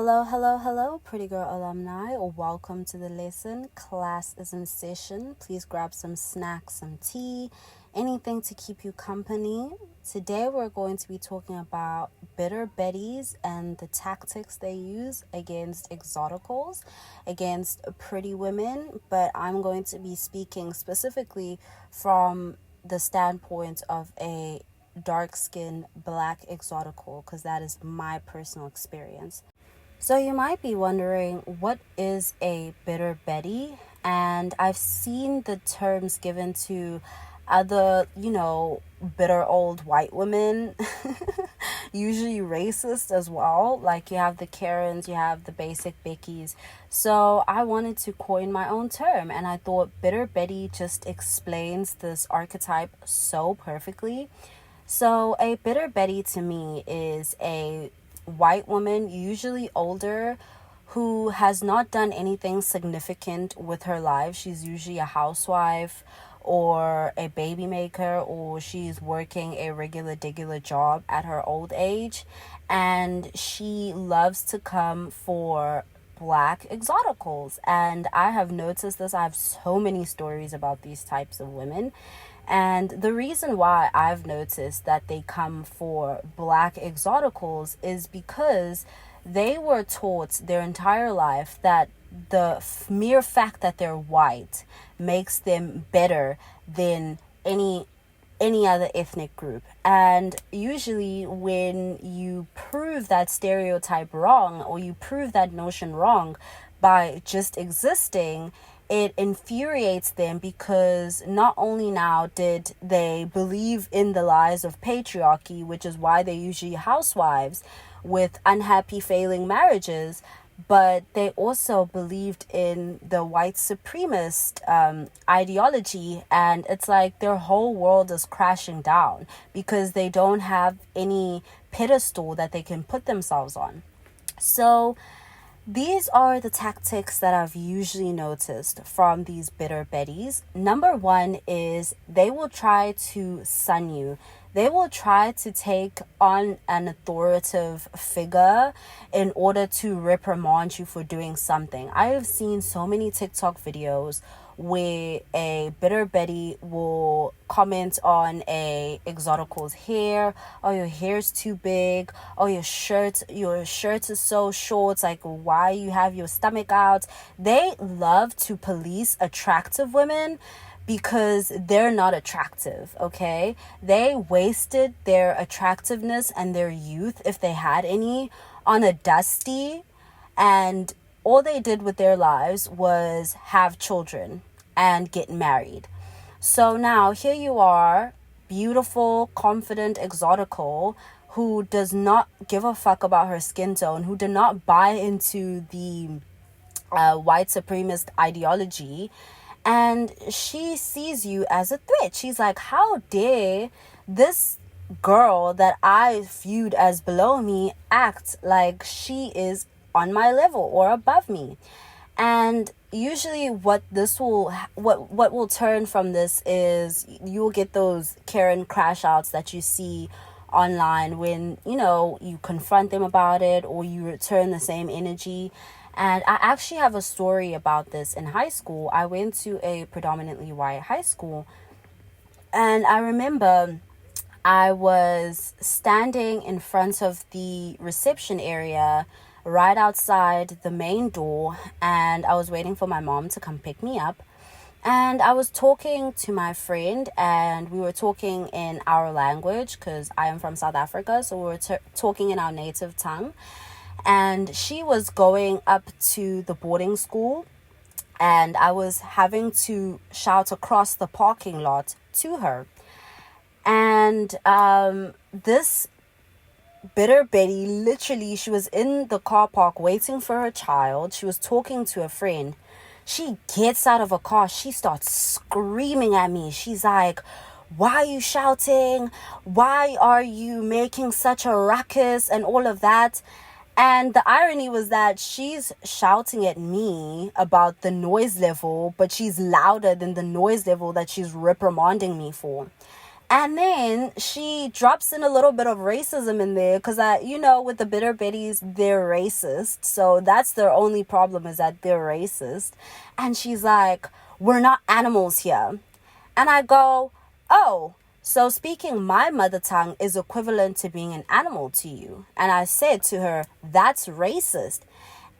Hello, hello, hello, pretty girl alumni. Welcome to the lesson. Class is in session. Please grab some snacks, some tea, anything to keep you company. Today we're going to be talking about bitter betties and the tactics they use against exoticals, against pretty women. But I'm going to be speaking specifically from the standpoint of a dark-skinned black exotical, because that is my personal experience. So you might be wondering, what is a bitter Betty? And I've seen the terms given to other, bitter old white women, usually racist as well. Like you have the Karens, you have the basic Beckies. So I wanted to coin my own term, and I thought bitter Betty just explains this archetype so perfectly. So, a bitter Betty to me is a white woman, usually older, who has not done anything significant with her life. She's usually a housewife or a baby maker, or she's working a regular job at her old age. And she loves to come for black exoticals. And I have noticed this. I have so many stories about these types of women. And the reason why I've noticed that they come for black exoticals is because they were taught their entire life that the mere fact that they're white makes them better than any other ethnic group. And usually when you prove that stereotype wrong, or you prove that notion wrong by just existing, it infuriates them, because not only now did they believe in the lies of patriarchy, which is why they usually housewives with unhappy failing marriages, but they also believed in the white supremacist ideology. And it's like their whole world is crashing down because they don't have any pedestal that they can put themselves on. So these are the tactics that I've usually noticed from these bitter betties. Number one is they will try to sun you. They will try to take on an authoritative figure in order to reprimand you for doing something. I have seen so many TikTok videos where a bitter Betty will comment on a exotical's hair. Oh, your hair's too big. Oh, your shirt is so short. Like, why you have your stomach out? They love to police attractive women because they're not attractive, okay? They wasted their attractiveness and their youth, if they had any, on a dusty, and all they did with their lives was have children and get married. So now here you are, beautiful, confident, exotical, who does not give a fuck about her skin tone, who did not buy into the white supremacist ideology, and she sees you as a threat. She's like, how dare this girl that I viewed as below me act like she is on my level or above me? And usually what will turn from this is you'll get those Karen crash outs that you see online when you confront them about it, or you return the same energy. And I actually have a story about this. In high school, I went to a predominantly white high school, and I remember I was standing in front of the reception area right outside the main door, and I was waiting for my mom to come pick me up. And I was talking to my friend, and we were talking in our language because I am from South Africa, so we were talking in our native tongue. And she was going up to the boarding school, and I was having to shout across the parking lot to her. And this bitter Betty, literally, she was in the car park waiting for her child. She was talking to a friend. She gets out of a car. She starts screaming at me. She's like, why are you shouting? Why are you making such a ruckus and all of that? And the irony was that she's shouting at me about the noise level, but she's louder than the noise level that she's reprimanding me for. And then she drops in a little bit of racism in there because with the bitter Betties, they're racist. So that's their only problem, is that they're racist. And she's like, we're not animals here. And I go, oh, so speaking my mother tongue is equivalent to being an animal to you. And I said to her, that's racist.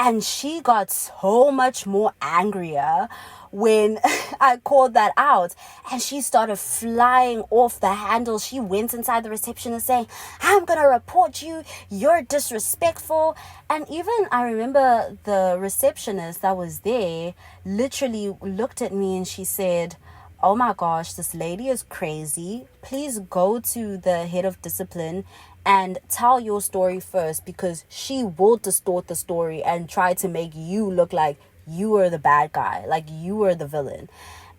And she got so much more angrier when I called that out. And she started flying off the handle. She went inside the receptionist saying, I'm going to report you. You're disrespectful. And even I remember the receptionist that was there literally looked at me and she said, oh my gosh, this lady is crazy. Please go to the head of discipline and tell your story first, because she will distort the story and try to make you look like you are the bad guy, like you are the villain.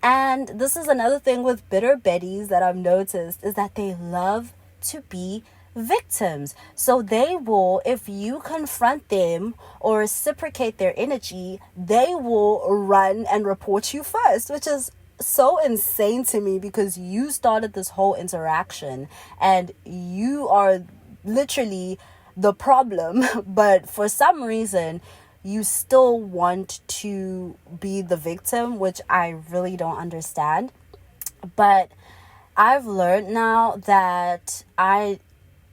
And this is another thing with bitter Betties that I've noticed, is that they love to be victims. So they will, if you confront them or reciprocate their energy, they will run and report you first, which is so insane to me, because you started this whole interaction and you are literally the problem, but for some reason you still want to be the victim, which I really don't understand. But I've learned now that I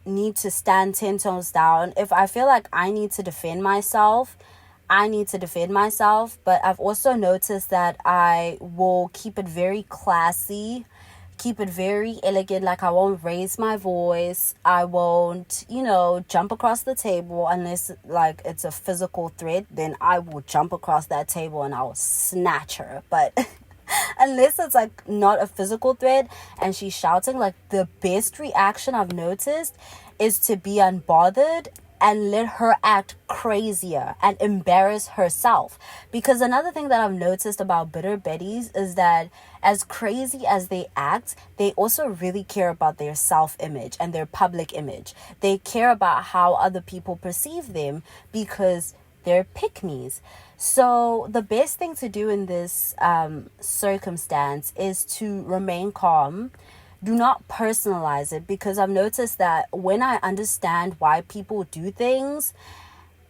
need to stand 10 toes down. If I feel like I need to defend myself, I need to defend myself. But I've also noticed that I will keep it very classy, keep it very elegant. Like, I won't raise my voice. I won't, jump across the table unless like it's a physical threat. Then I will jump across that table and I will snatch her. But unless it's like not a physical threat and she's shouting, like, the best reaction I've noticed is to be unbothered and let her act crazier and embarrass herself. Because another thing that I've noticed about bitter Betties is that as crazy as they act, they also really care about their self-image and their public image. They care about how other people perceive them because they're pick-me's. So the best thing to do in this circumstance is to remain calm. Do not personalize it, because I've noticed that when I understand why people do things,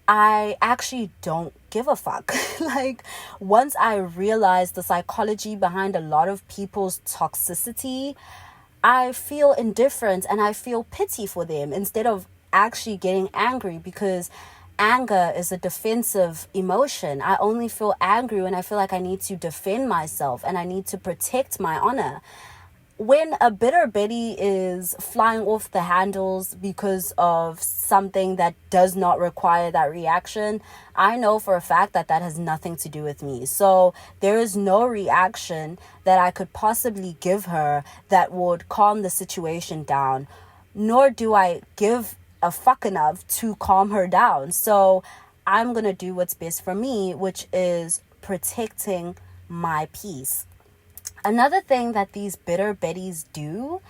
I actually don't give a fuck. Like, once I realize the psychology behind a lot of people's toxicity, I feel indifferent and I feel pity for them instead of actually getting angry, because anger is a defensive emotion. I only feel angry when I feel like I need to defend myself and I need to protect my honor. When a bitter Betty is flying off the handles because of something that does not require that reaction, I know for a fact that that has nothing to do with me. So there is no reaction that I could possibly give her that would calm the situation down, nor do I give a fuck enough to calm her down. So I'm going to do what's best for me, which is protecting my peace. Another thing that these bitter Betties do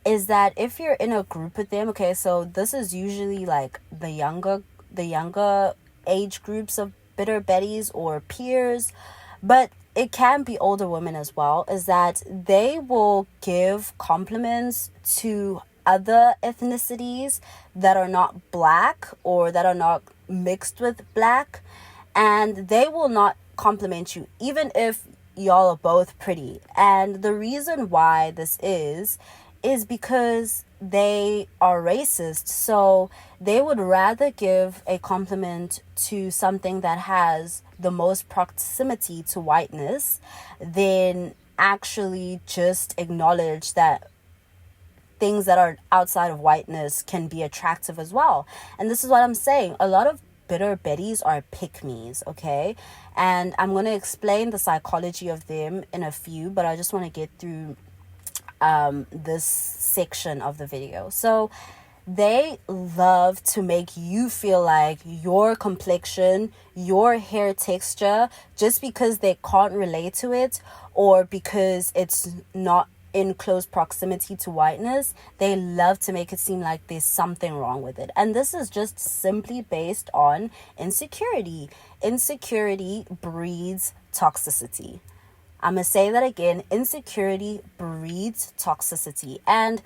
is that if you're in a group with them, okay, so this is usually like the younger age groups of bitter Betties or peers, but it can be older women as well, is that they will give compliments to other ethnicities that are not black or that are not mixed with black, and they will not compliment you even if y'all are both pretty. And the reason why this is because they are racist. So they would rather give a compliment to something that has the most proximity to whiteness than actually just acknowledge that things that are outside of whiteness can be attractive as well. And this is what I'm saying. A lot of bitter Betties are pick-me's, okay? And I'm going to explain the psychology of them in a few, but I just want to get through this section of the video. So they love to make you feel like your complexion, your hair texture, just because they can't relate to it or because it's not in close proximity to whiteness, they love to make it seem like there's something wrong with it. And this is just simply based on insecurity. Insecurity breeds toxicity. I'm going to say that again. Insecurity breeds toxicity. And,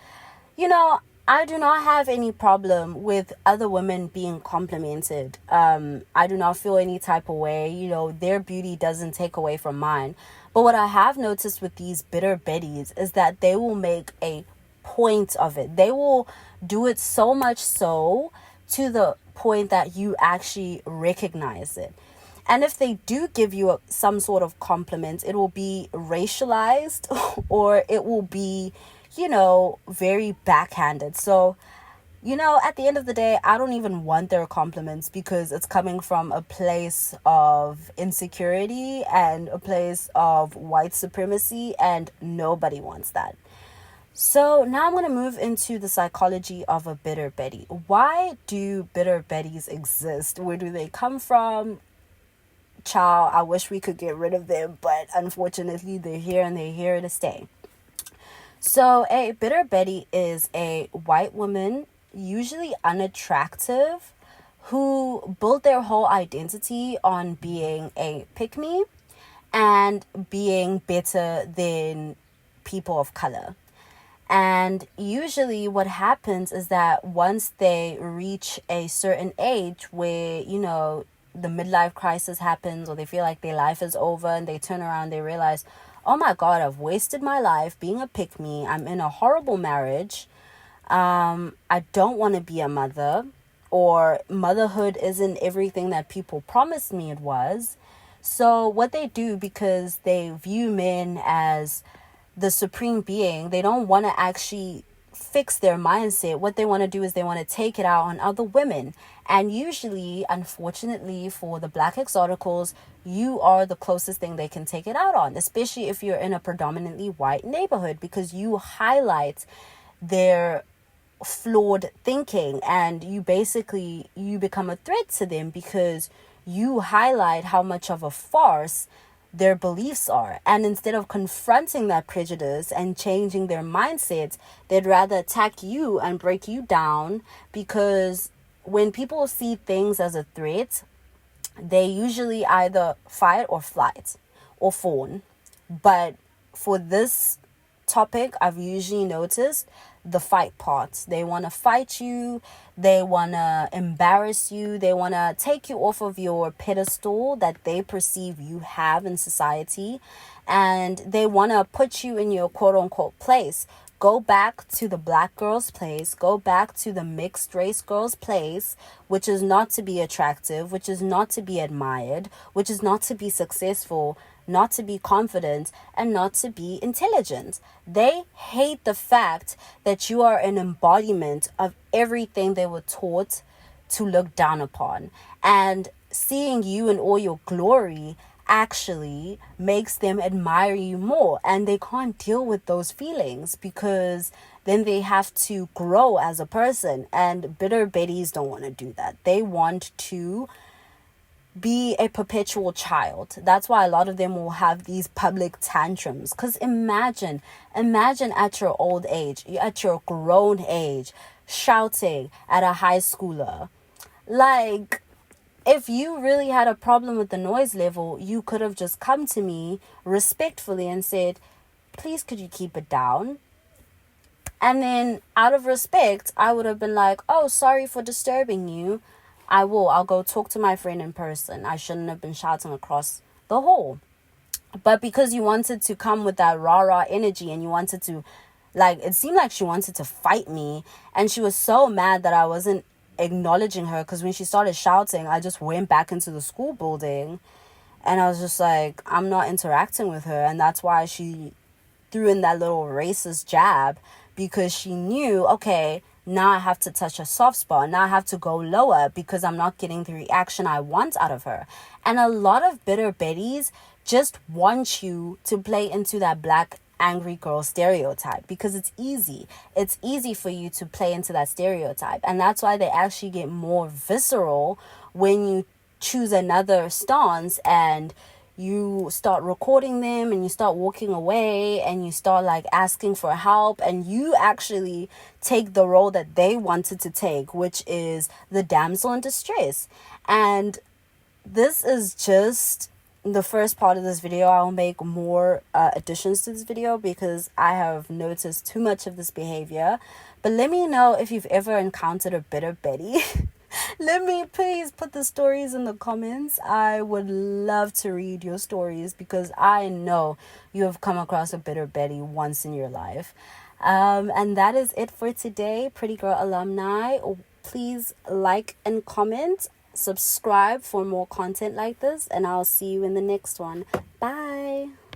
I do not have any problem with other women being complimented. I do not feel any type of way. Their beauty doesn't take away from mine. But what I have noticed with these bitter Bettys is that they will make a point of it. They will do it so much so to the point that you actually recognize it. And if they do give you some sort of compliment, it will be racialized or it will be, very backhanded. So, at the end of the day, I don't even want their compliments because it's coming from a place of insecurity and a place of white supremacy, and nobody wants that. So now I'm going to move into the psychology of a bitter Betty. Why do bitter Bettys exist? Where do they come from? Child, I wish we could get rid of them, but unfortunately they're here and they're here to stay. So a bitter Betty is a white woman, usually unattractive, who built their whole identity on being a pick-me and being better than people of color. And usually what happens is that once they reach a certain age where, the midlife crisis happens, or they feel like their life is over, and they turn around, they realize, oh my God, I've wasted my life being a pick-me. I'm in a horrible marriage. I don't want to be a mother, or motherhood isn't everything that people promised me it was. So what they do, because they view men as the supreme being, they don't want to actually fix their mindset. What they want to do is they want to take it out on other women. And usually, unfortunately, for the Black Exoticals, you are the closest thing they can take it out on, especially if you're in a predominantly white neighborhood, because you highlight their flawed thinking and you become a threat to them because you highlight how much of a farce their beliefs are. And instead of confronting that prejudice and changing their mindsets, they'd rather attack you and break you down, because when people see things as a threat, they usually either fight or flight or fawn. But for this topic, I've usually noticed the fight part. They want to fight you, they want to embarrass you, they want to take you off of your pedestal that they perceive you have in society, and they want to put you in your quote-unquote place. Go back to the Black girl's place, go back to the mixed race girl's place, which is not to be attractive, which is not to be admired, which is not to be successful, not to be confident, and not to be intelligent. They hate the fact that you are an embodiment of everything they were taught to look down upon. And seeing you in all your glory actually makes them admire you more, and they can't deal with those feelings because then they have to grow as a person. And bitter Bettys don't want to do that. They want to be a perpetual child. That's why a lot of them will have these public tantrums. Because imagine at your old age, at your grown age, shouting at a high schooler. Like, if you really had a problem with the noise level, you could have just come to me respectfully and said, please, could you keep it down? And then out of respect, I would have been like, oh, sorry for disturbing you. I'll go talk to my friend in person. I shouldn't have been shouting across the hall. But because you wanted to come with that rah-rah energy and you wanted to, it seemed like she wanted to fight me. And she was so mad that I wasn't acknowledging her, because when she started shouting, I just went back into the school building and I was just like, I'm not interacting with her. And that's why she threw in that little racist jab, because she knew, okay, now I have to touch a soft spot. Now I have to go lower because I'm not getting the reaction I want out of her. And a lot of bitter Bettys just want you to play into that Black angry girl stereotype, because it's easy. It's easy for you to play into that stereotype. And that's why they actually get more visceral when you choose another stance and you start recording them and you start walking away and you start asking for help, and you actually take the role that they wanted to take, which is the damsel in distress. And this is just the first part of this video, I'll make more additions to this video because I have noticed too much of this behavior. But let me know if you've ever encountered a bitter Betty. Let me please put the stories in the comments. I would love to read your stories because I know you have come across a bitter Betty once in your life. And that is it for today, Pretty Girl Alumni. Please like and comment, subscribe for more content like this, and I'll see you in the next one. Bye.